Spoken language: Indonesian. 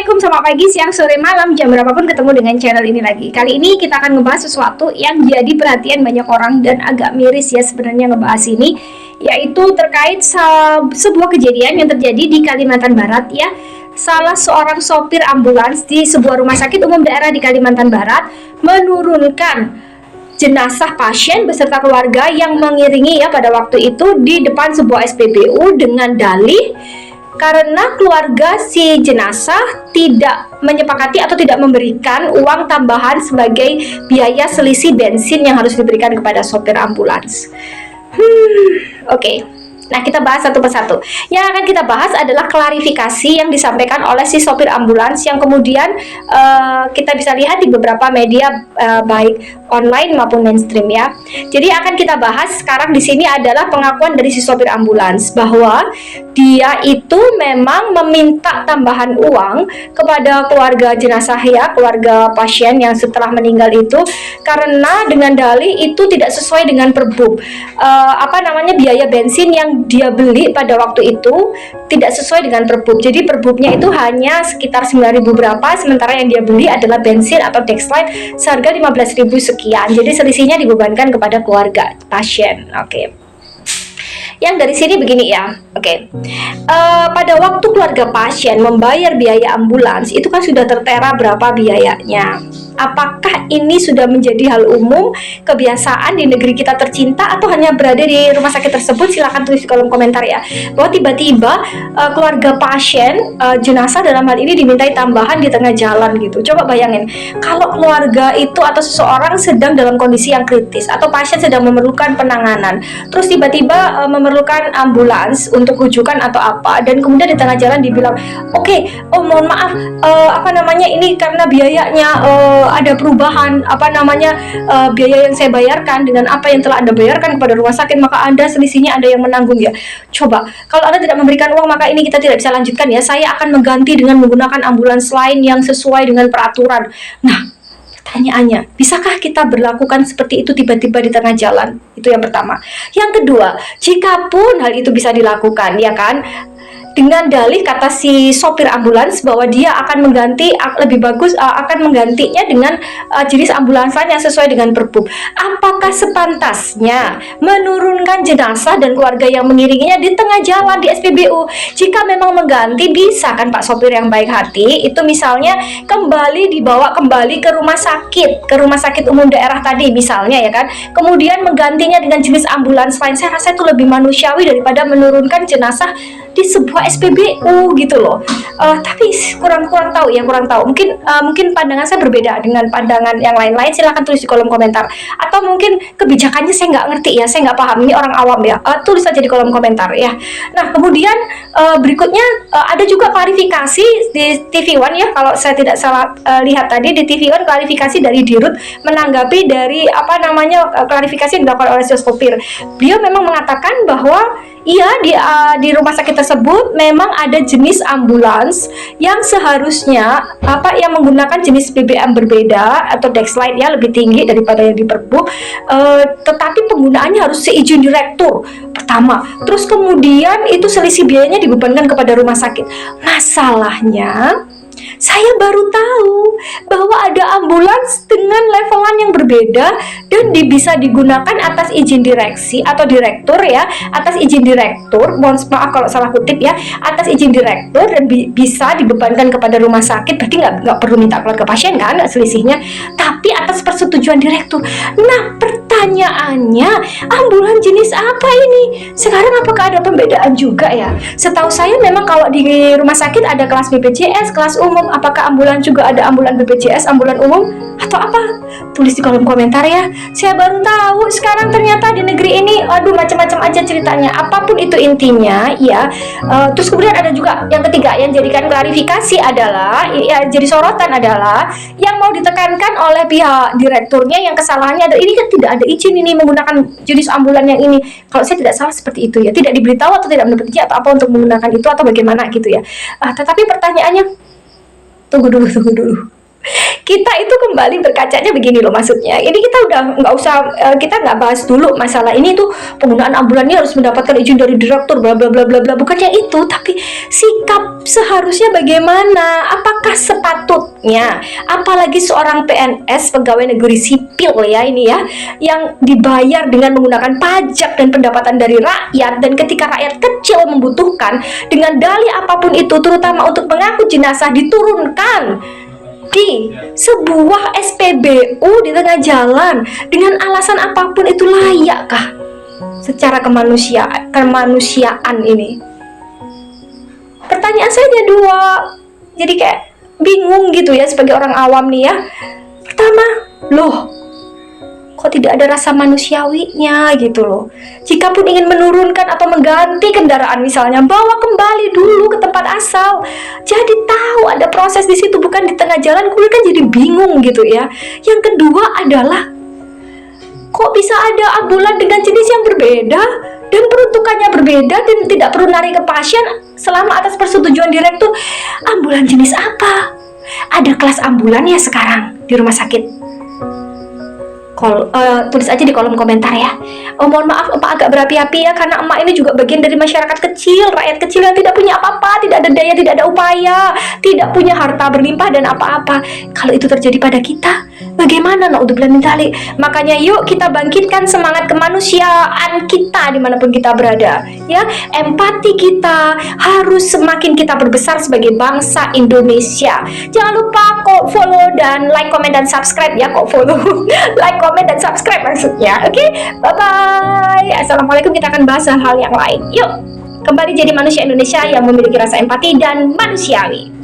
Assalamualaikum, selamat pagi, siang, sore, malam, jam berapapun ketemu dengan channel ini lagi. Kali ini kita akan ngebahas sesuatu yang jadi perhatian banyak orang dan agak miris ya sebenarnya ngebahas ini, yaitu terkait sebuah kejadian yang terjadi di Kalimantan Barat ya. Salah seorang sopir ambulans di sebuah rumah sakit umum daerah di Kalimantan Barat menurunkan jenazah pasien beserta keluarga yang mengiringi ya pada waktu itu di depan sebuah SPBU dengan dalih karena keluarga si jenazah tidak menyepakati atau tidak memberikan uang tambahan sebagai biaya selisih bensin yang harus diberikan kepada sopir ambulans. Oke. Nah, kita bahas satu persatu. Yang akan kita bahas adalah klarifikasi yang disampaikan oleh si sopir ambulans yang kemudian kita bisa lihat di beberapa media baik online maupun mainstream ya. Jadi akan kita bahas sekarang di sini adalah pengakuan dari si sopir ambulans bahwa dia itu memang meminta tambahan uang kepada keluarga jenazah ya, keluarga pasien yang setelah meninggal itu karena dengan dalih itu tidak sesuai dengan Perbup. Biaya bensin yang dia beli pada waktu itu tidak sesuai dengan Perbup. Jadi Perbupnya itu hanya sekitar 9.000 berapa, sementara yang dia beli adalah bensin atau Dexline seharga 15.000 sekian. Jadi selisihnya dibebankan kepada keluarga pasien. Oke. Yang dari sini begini ya, oke. Pada waktu keluarga pasien membayar biaya ambulans itu kan sudah tertera berapa biayanya. Apakah ini sudah menjadi hal umum, kebiasaan di negeri kita tercinta, atau hanya berada di rumah sakit tersebut? Silahkan tulis di kolom komentar ya. Bahwa tiba-tiba keluarga pasien, jenazah dalam hal ini dimintai tambahan di tengah jalan gitu. Coba bayangin, kalau keluarga itu atau seseorang sedang dalam kondisi yang kritis, atau pasien sedang memerlukan penanganan, terus tiba-tiba memerlukan ambulans untuk rujukan atau apa, dan kemudian di tengah jalan dibilang, oke, mohon maaf, ini karena biayanya ada perubahan biaya yang saya bayarkan dengan apa yang telah Anda bayarkan kepada rumah sakit, maka Anda selisihnya Anda yang menanggung ya. Coba, kalau Anda tidak memberikan uang, maka ini kita tidak bisa lanjutkan ya. Saya akan mengganti dengan menggunakan ambulans lain yang sesuai dengan peraturan. Nah, pertanyaannya, bisakah kita berlakukan seperti itu tiba-tiba di tengah jalan? Itu yang pertama. Yang kedua, jikapun hal itu bisa dilakukan, ya kan, dengan dalih kata si sopir ambulans bahwa dia akan mengganti, lebih bagus akan menggantinya dengan jenis ambulans lain yang sesuai dengan Perbup. Apakah sepantasnya menurunkan jenazah dan keluarga yang mengiringinya di tengah jalan di SPBU? Jika memang mengganti, bisa kan Pak sopir yang baik hati itu misalnya dibawa kembali ke rumah sakit umum daerah tadi misalnya ya kan, kemudian menggantinya dengan jenis ambulans lain. Saya rasa itu lebih manusiawi daripada menurunkan jenazah di sebuah SPBU gitu loh. Tapi kurang tahu. Mungkin pandangan saya berbeda dengan pandangan yang lain-lain. Silahkan tulis di kolom komentar. Atau mungkin kebijakannya saya nggak ngerti ya, saya nggak paham. Ini orang awam ya. Tulis aja di kolom komentar ya. Nah, kemudian berikutnya ada juga klarifikasi di TV One ya. Kalau saya tidak salah lihat tadi di TV One, klarifikasi dari Dirut menanggapi dari klarifikasi yang dilakukan oleh sopir. Beliau memang mengatakan bahwa iya, di rumah sakit tersebut memang ada jenis ambulans yang seharusnya yang menggunakan jenis BBM berbeda atau Dexline ya, lebih tinggi daripada yang di Perbup, tetapi penggunaannya harus seizin direktur pertama, terus kemudian itu selisih biayanya dibebankan kepada rumah sakit. Masalahnya saya baru tahu bahwa ada ambulans dengan levelan yang berbeda dan bisa digunakan atas izin direksi atau direktur ya, atas izin direktur, mohon maaf kalau salah kutip ya, atas izin direktur dan bisa dibebankan kepada rumah sakit. Berarti nggak perlu minta keluarga pasien kan selisihnya, tapi atas persetujuan direktur. Nah, pertanyaannya, ambulans jenis apa ini? Sekarang apakah ada pembedaan juga ya? Setahu saya memang kalau di rumah sakit ada kelas BPJS, kelas umum. Apakah ambulans juga ada ambulan BPJS, ambulan umum, atau apa? Tulis di kolom komentar ya. Saya baru tahu sekarang ternyata di negeri ini, aduh macam-macam aja ceritanya. Apapun itu intinya ya. Terus kemudian ada juga yang ketiga yang jadikan klarifikasi adalah, ya jadi sorotan adalah yang mau ditekankan oleh pihak direkturnya yang kesalahannya ada ini kan tidak ada izin ini menggunakan jenis ambulan yang ini. Kalau saya tidak salah seperti itu ya, tidak diberitahu atau tidak mendapat izin atau apa untuk menggunakan itu atau bagaimana gitu ya. Tetapi pertanyaannya, tunggu dulu. Kita itu kembali berkacanya begini loh, maksudnya ini kita udah nggak usah, kita nggak bahas dulu masalah ini tuh penggunaan ambulannya harus mendapatkan izin dari direktur bla bla bla bla bla, bukannya itu, tapi sikap seharusnya bagaimana? Apakah sepatutnya, apalagi seorang PNS, pegawai negeri sipil ya ini ya, yang dibayar dengan menggunakan pajak dan pendapatan dari rakyat, dan ketika rakyat kecil membutuhkan, dengan dalih apapun itu, terutama untuk mengangkut jenazah, diturunkan di sebuah SPBU di tengah jalan dengan alasan apapun, itu layakkah secara kemanusiaan ini? Pertanyaan saya ada dua, jadi kayak bingung gitu ya sebagai orang awam nih ya. Pertama, loh kok tidak ada rasa manusiawinya gitu loh. Jikapun ingin menurunkan atau mengganti kendaraan misalnya, bawa kembali dulu ke tempat asal. Jadi tahu ada proses di situ, bukan di tengah jalan. Gue kan jadi bingung gitu ya. Yang kedua adalah, kok bisa ada ambulan dengan jenis yang berbeda dan peruntukannya berbeda dan tidak perlu narik ke pasien selama atas persetujuan direktur? Ambulan jenis apa? Ada kelas ambulan ya sekarang di rumah sakit? Tulis aja di kolom komentar ya. Mohon maaf emak agak berapi-api ya, karena emak ini juga bagian dari masyarakat kecil, rakyat kecil yang tidak punya apa-apa, tidak ada daya, tidak ada upaya, tidak punya harta berlimpah dan apa-apa. Kalau itu terjadi pada kita, bagaimana? Naudzubillah min dzalik. Makanya yuk kita bangkitkan semangat kemanusiaan kita dimanapun kita berada ya. Empati kita harus semakin kita berbesar sebagai bangsa Indonesia. Jangan lupa kok follow dan like, comment dan subscribe ya. Kok follow like, comment dan subscribe maksudnya. Oke, bye bye. Assalamualaikum. Kita akan bahas hal-hal yang lain. Yuk kembali jadi manusia Indonesia yang memiliki rasa empati dan manusiawi.